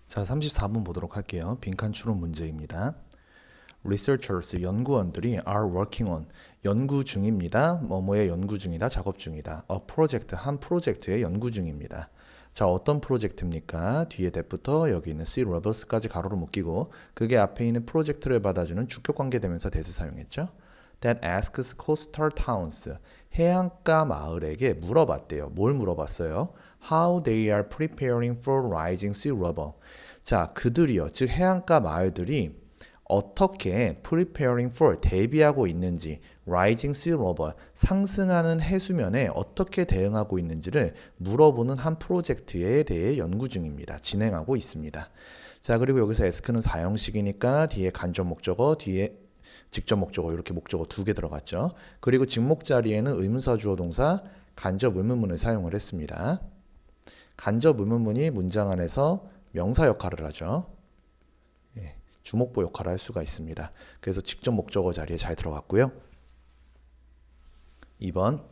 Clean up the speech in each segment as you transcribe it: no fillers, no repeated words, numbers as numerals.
자, 34번 보도록 할게요. 빈칸 추론 문제입니다. Researchers, 연구원들이 are working on, 연구 중입니다. 뭐뭐의 연구 중이다, 작업 중이다. A project, 한 프로젝트의 연구 중입니다. 자, 어떤 프로젝트입니까? 뒤에 that부터 여기 있는 C rovers까지 가로로 묶이고 그게 앞에 있는 프로젝트를 받아주는 주격 관계대명사 that을 사용했죠. That asks coastal towns, 해안가 마을에게 물어봤대요. 뭘 물어봤어요? How they are preparing for rising sea level. 자, 그들이요, 즉 해안가 마을들이 어떻게 preparing for, 대비하고 있는지, rising sea level, 상승하는 해수면에 어떻게 대응하고 있는지를 물어보는 한 프로젝트에 대해 연구 중입니다. 진행하고 있습니다. 자, 그리고 여기서 ask는 사형식이니까 뒤에 간접 목적어, 뒤에 직접 목적어, 이렇게 목적어 두 개 들어갔죠. 그리고 직목 자리에는 의문사 주어 동사 간접 의문문을 사용을 했습니다. 간접 의문문이 문장 안에서 명사 역할을 하죠. 주목보 역할을 할 수가 있습니다. 그래서 직접 목적어 자리에 잘 들어갔고요. 2번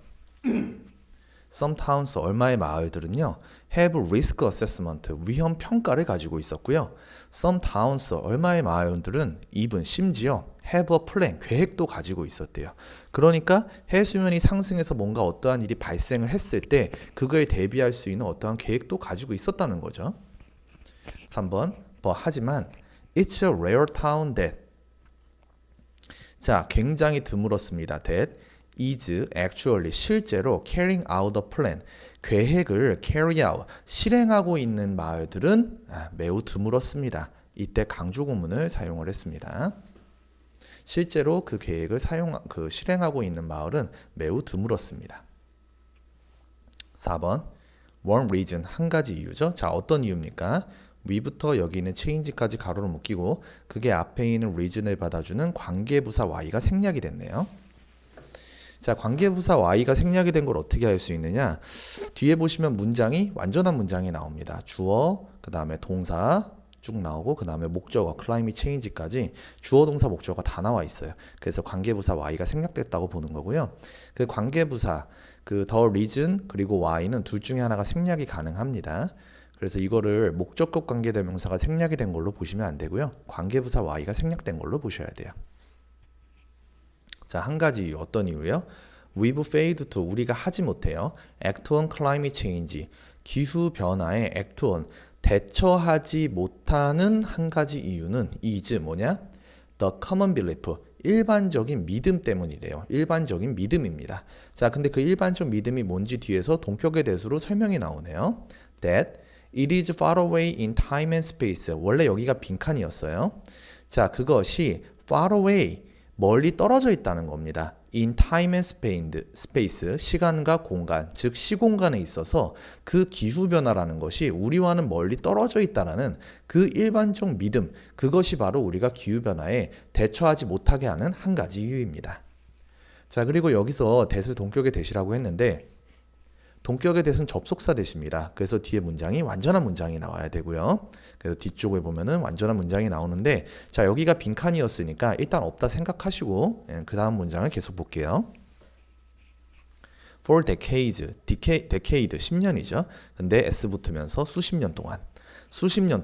Some towns, 얼마의 마을들은요 have risk assessment, 위험 평가를 가지고 있었고요. Some towns, 얼마의 마을들은 even, 심지어 have a plan, 계획도 가지고 있었대요. 그러니까 해수면이 상승해서 뭔가 어떠한 일이 발생을 했을 때 그거에 대비할 수 있는 어떠한 계획도 가지고 있었다는 거죠. 3번 하지만 It's a rare town that, 자, 굉장히 드물었습니다. that is actually, 실제로 carrying out a plan, 계획을 carry out, 실행하고 있는 마을들은 매우 드물었습니다. 이때 강조 구문을 사용을 했습니다. 실제로 그 계획을 실행하고 있는 마을은 매우 드물었습니다. 4번 one reason, 한 가지 이유죠. 자, 어떤 이유입니까? 위부터 여기 있는 change까지 가로로 묶이고 그게 앞에 있는 reason을 받아주는 관계부사 y가 생략이 됐네요. 자, 관계부사 y가 생략이 된 걸 어떻게 할 수 있느냐? 뒤에 보시면 문장이 완전한 문장이 나옵니다. 주어, 그 다음에 동사 쭉 나오고 그 다음에 목적어, climate change까지 주어, 동사, 목적어가 다 나와 있어요. 그래서 관계부사 y가 생략됐다고 보는 거고요. 그 관계부사, 그 the reason 그리고 y는 둘 중에 하나가 생략이 가능합니다. 그래서 이거를 목적격 관계대명사가 생략이 된 걸로 보시면 안 되고요. 관계부사 y가 생략된 걸로 보셔야 돼요. 자, 한 가지 이유, 어떤 이유예요? We've failed to, 우리가 하지 못해요. Act on climate change, 기후변화에 act on, 대처하지 못하는 한 가지 이유는 is 뭐냐? The common belief, 일반적인 믿음 때문이래요. 일반적인 믿음입니다. 자, 근데 그 일반적 믿음이 뭔지 뒤에서 동격의 대수로 설명이 나오네요. That it is far away in time and space. 원래 여기가 빈칸이었어요. 자, 그것이 far away, 멀리 떨어져 있다는 겁니다. in time and space, 시간과 공간, 즉 시공간에 있어서 그 기후변화라는 것이 우리와는 멀리 떨어져 있다는 그 일반적 믿음, 그것이 바로 우리가 기후변화에 대처하지 못하게 하는 한 가지 이유입니다. 자, 그리고 여기서 대수 동격의 대시라고 했는데 동격의 대수는 접속사 대시입니다. 그래서 뒤에 문장이 완전한 문장이 나와야 되고요. 그래서 뒤쪽에 보면은 완전한 문장이 나오는데, 자, 여기가 빈칸이었으니까 일단 없다 생각하시고 그 다음 문장을 계속 볼게요. For decades, decade 10년이죠. 근데 s 붙으면서 수십 년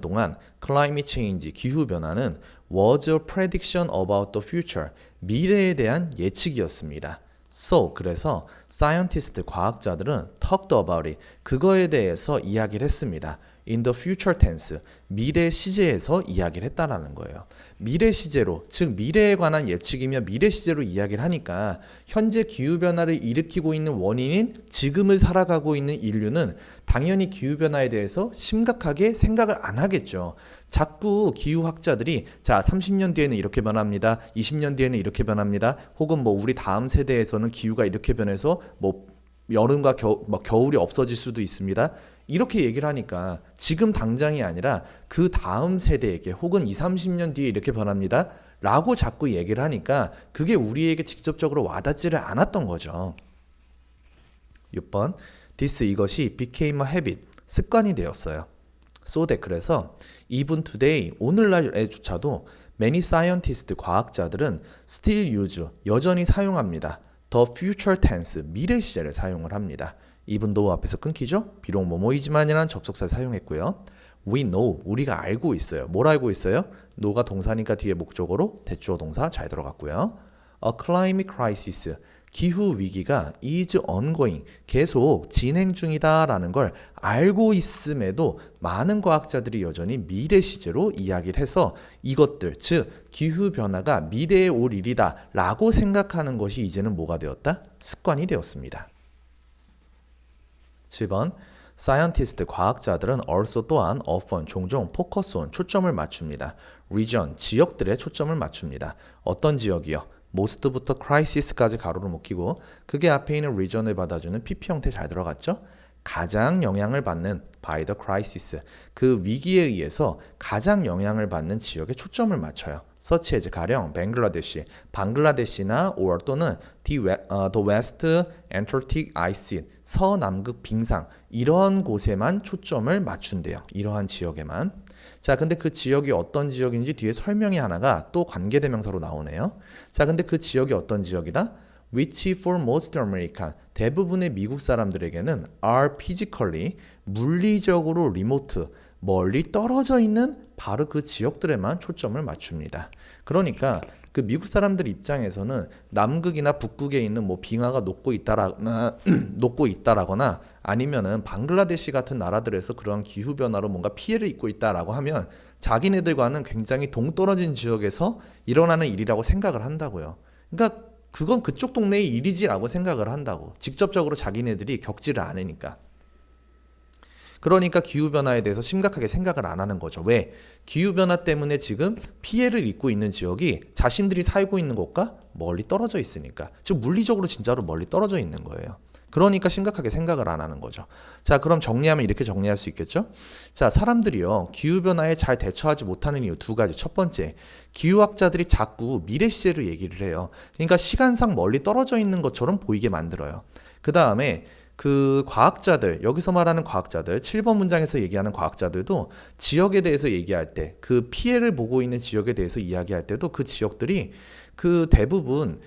동안 climate change, 기후변화는 was a prediction about the future, 미래에 대한 예측이었습니다. So, 그래서 scientist, 과학자들은 talked about it, 그거에 대해서 이야기를 했습니다. In the future tense, 미래 시제에서 이야기를 했다라는 거예요. 미래 시제로, 즉 미래에 관한 예측이며 미래 시제로 이야기를 하니까 현재 기후변화를 일으키고 있는 원인인 지금을 살아가고 있는 인류는 당연히 기후변화에 대해서 심각하게 생각을 안 하겠죠. 자꾸 기후학자들이 자, 30년 뒤에는 이렇게 변합니다. 20년 뒤에는 이렇게 변합니다. 혹은 뭐 우리 다음 세대에서는 기후가 이렇게 변해서 뭐 여름과 겨울이 없어질 수도 있습니다. 이렇게 얘기를 하니까 지금 당장이 아니라 그 다음 세대에게 혹은 20, 30년 뒤에 이렇게 변합니다. 라고 자꾸 얘기를 하니까 그게 우리에게 직접적으로 와닿지를 않았던 거죠. 6번 This, 이것이 became a habit, 습관이 되었어요. So that, 그래서 even today, 오늘날에조차도 many scientists, 과학자들은 still use, 여전히 사용합니다. The future tense, 미래 시제를 사용을 합니다. even though 앞에서 끊기죠? 비록 뭐뭐이지만이라는 접속사를 사용했고요. We know. 우리가 알고 있어요. 뭘 알고 있어요? know가 동사니까 뒤에 목적어로 대주어 동사 잘 들어갔고요. A climate crisis. 기후 위기가 is ongoing. 계속 진행 중이다라는 걸 알고 있음에도 많은 과학자들이 여전히 미래 시제로 이야기를 해서 이것들, 즉 기후 변화가 미래에 올 일이다라고 생각하는 것이 이제는 뭐가 되었다? 습관이 되었습니다. 7번 scientist 과학자들은 also 또한 often 종종 focus on 초점을 맞춥니다. region 지역들에 초점을 맞춥니다. 어떤 지역이요? most부터 crisis까지 가로로 묶이고 그게 앞에 있는 region을 받아주는 PP 형태 잘 들어갔죠? 가장 영향을 받는 by the crisis 그 위기에 의해서 가장 영향을 받는 지역에 초점을 맞춰요. such as 가령 방글라데시나 or 또는 the West Antarctic Ice 서남극 빙상 이런 곳에만 초점을 맞춘대요. 이러한 지역에만. 자, 근데 그 지역이 어떤 지역인지 뒤에 설명이 하나가 또 관계대명사로 나오네요. 자, 근데 그 지역이 어떤 지역이다? Which for most American 대부분의 미국 사람들에게는 are physically 물리적으로 remote 멀리 떨어져 있는 바로 그 지역들에만 초점을 맞춥니다. 그러니까 그 미국 사람들 입장에서는 남극이나 북극에 있는 뭐 빙하가 녹고 있다라거나 아니면은 방글라데시 같은 나라들에서 그런 기후 변화로 뭔가 피해를 입고 있다라고 하면 자기네들과는 굉장히 동떨어진 지역에서 일어나는 일이라고 생각을 한다고요. 그러니까 그건 그쪽 동네의 일이지라고 생각을 한다고. 직접적으로 자기네들이 겪지를 않으니까. 그러니까 기후변화에 대해서 심각하게 생각을 안 하는 거죠. 왜? 기후변화 때문에 지금 피해를 입고 있는 지역이 자신들이 살고 있는 곳과 멀리 떨어져 있으니까. 즉 물리적으로 진짜로 멀리 떨어져 있는 거예요. 그러니까 심각하게 생각을 안 하는 거죠. 자, 그럼 정리하면 이렇게 정리할 수 있겠죠? 자, 사람들이요. 기후변화에 잘 대처하지 못하는 이유 두 가지. 첫 번째, 기후학자들이 자꾸 미래 시제로 얘기를 해요. 그러니까 시간상 멀리 떨어져 있는 것처럼 보이게 만들어요. 그 다음에 그 과학자들, 여기서 말하는 과학자들, 7번 문장에서 얘기하는 과학자들도 지역에 대해서 얘기할 때, 그 피해를 보고 있는 지역에 대해서 이야기할 때도 그 지역들이 그 대부분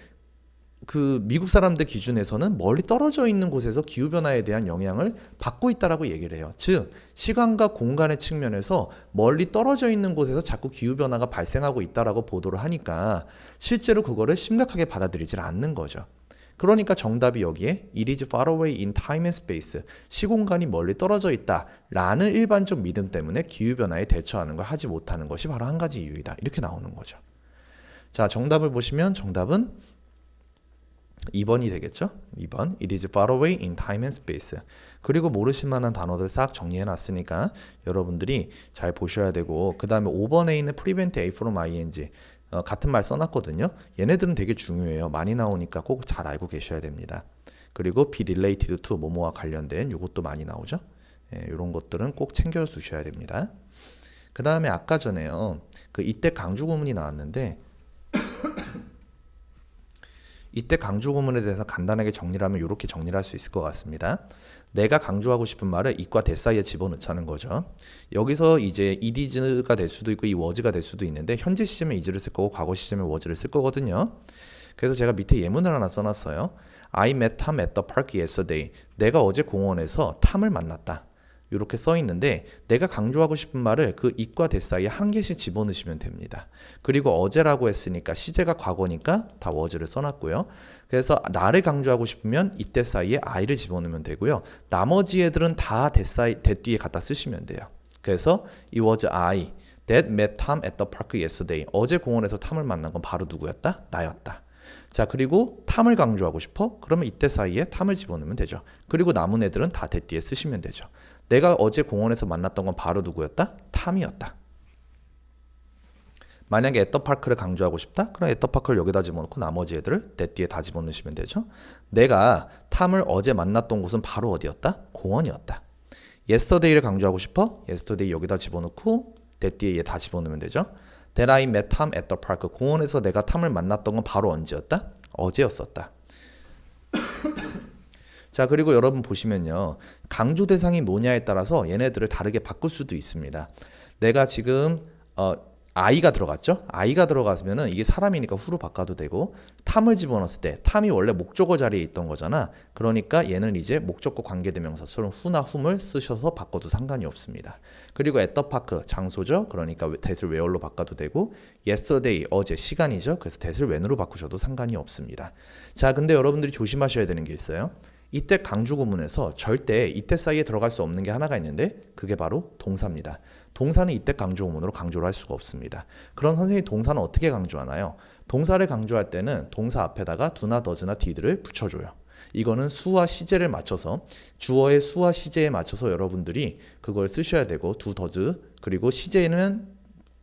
그 미국 사람들 기준에서는 멀리 떨어져 있는 곳에서 기후변화에 대한 영향을 받고 있다라고 얘기를 해요. 즉, 시간과 공간의 측면에서 멀리 떨어져 있는 곳에서 자꾸 기후변화가 발생하고 있다라고 보도를 하니까 실제로 그거를 심각하게 받아들이질 않는 거죠. 그러니까 정답이 여기에 It is far away in time and space 시공간이 멀리 떨어져 있다 라는 일반적 믿음 때문에 기후변화에 대처하는 걸 하지 못하는 것이 바로 한 가지 이유이다. 이렇게 나오는 거죠. 자, 정답을 보시면 정답은 2번이 되겠죠? 2번 It is far away in time and space. 그리고 모르실 만한 단어들 싹 정리해 놨으니까 여러분들이 잘 보셔야 되고 그 다음에 5번에 있는 prevent A from ing 같은 말 써놨거든요. 얘네들은 되게 중요해요. 많이 나오니까 꼭 잘 알고 계셔야 됩니다. 그리고 be related to 뭐뭐와 관련된 요것도 많이 나오죠. 이런 것들은 꼭 챙겨 두셔야 됩니다. 그 다음에 아까 전에요. 그 이때 강조 구문이 나왔는데 이때 강조 구문에 대해서 간단하게 정리를 하면 이렇게 정리를 할 수 있을 것 같습니다. 내가 강조하고 싶은 말을 it과 that 사이에 집어넣자는 거죠. 여기서 이제 it is가 될 수도 있고 이 was가 될 수도 있는데 현재 시제면 is를 쓸 거고 과거 시제면 was를 쓸 거거든요. 그래서 제가 밑에 예문을 하나 써놨어요. I met Tom at the park yesterday. 내가 어제 공원에서 탐을 만났다. 이렇게 써 있는데 내가 강조하고 싶은 말을 그 it과 that 사이에 한 개씩 집어넣으시면 됩니다. 그리고 어제라고 했으니까 시제가 과거니까 다 was를 써놨고요. 그래서 나를 강조하고 싶으면 이때 사이에 I를 집어넣으면 되고요. 나머지 애들은 다 that 뒤에 갖다 쓰시면 돼요. 그래서 it was I that met Tom at the park yesterday. 어제 공원에서 탐을 만난 건 바로 누구였다? 나였다. 자, 그리고 탐을 강조하고 싶어? 그러면 이때 사이에 탐을 집어넣으면 되죠. 그리고 남은 애들은 다 that 뒤에 쓰시면 되죠. 내가 어제 공원에서 만났던 건 바로 누구였다? 탐이었다. 만약에 at the park를 강조하고 싶다? 그럼 at the park를 여기다 집어넣고 나머지 애들을 that 뒤에 다 집어넣으시면 되죠. 내가 탐을 어제 만났던 곳은 바로 어디였다? 공원이었다. yesterday를 강조하고 싶어? yesterday 여기다 집어넣고 that 뒤에 얘 다 집어넣으면 되죠. That I met Tom at the park. 공원에서 내가 탐을 만났던 건 바로 언제였다? 어제였었다. 자, 그리고 여러분 보시면요. 강조 대상이 뭐냐에 따라서 얘네들을 다르게 바꿀 수도 있습니다. 내가 지금 I가 들어갔죠? I가 들어갔으면은 이게 사람이니까 후로 바꿔도 되고 탐을 집어넣었을 때 탐이 원래 목적어 자리에 있던 거잖아. 그러니까 얘는 이제 목적어 관계대명사처럼 who나 whom을 쓰셔서 바꿔도 상관이 없습니다. 그리고 at the park 장소죠. 그러니까 that을 where로 바꿔도 되고 yesterday 어제 시간이죠. 그래서 that을 when으로 바꾸셔도 상관이 없습니다. 자, 근데 여러분들이 조심하셔야 되는 게 있어요. 이때 강조 구문에서 절대 이때 사이에 들어갈 수 없는 게 하나가 있는데 그게 바로 동사입니다. 동사는 이때 강조 구문으로 강조를 할 수가 없습니다. 그럼 선생님이 동사는 어떻게 강조하나요? 동사를 강조할 때는 동사 앞에다가 do나 does나 did를 붙여줘요. 이거는 수와 시제를 맞춰서 주어의 수와 시제에 맞춰서 여러분들이 그걸 쓰셔야 되고 do, does 그리고 시제는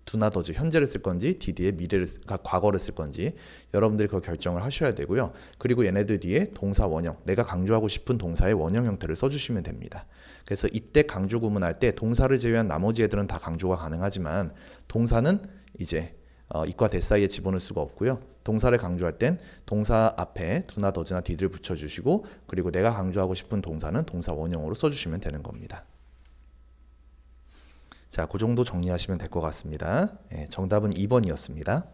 do나 does 현재를 쓸 건지 did의 미래를 과거를 쓸 건지 여러분들이 그걸 결정을 하셔야 되고요. 그리고 얘네들 뒤에 동사 원형 내가 강조하고 싶은 동사의 원형 형태를 써주시면 됩니다. 그래서 이때 강조 구문할 때 동사를 제외한 나머지 애들은 다 강조가 가능하지만 동사는 이제 it과 that 사이에 집어넣을 수가 없고요. 동사를 강조할 땐 동사 앞에 do나 does나 did를 붙여주시고 그리고 내가 강조하고 싶은 동사는 동사 원형으로 써주시면 되는 겁니다. 자, 그 정도 정리하시면 될 것 같습니다. 정답은 2번이었습니다.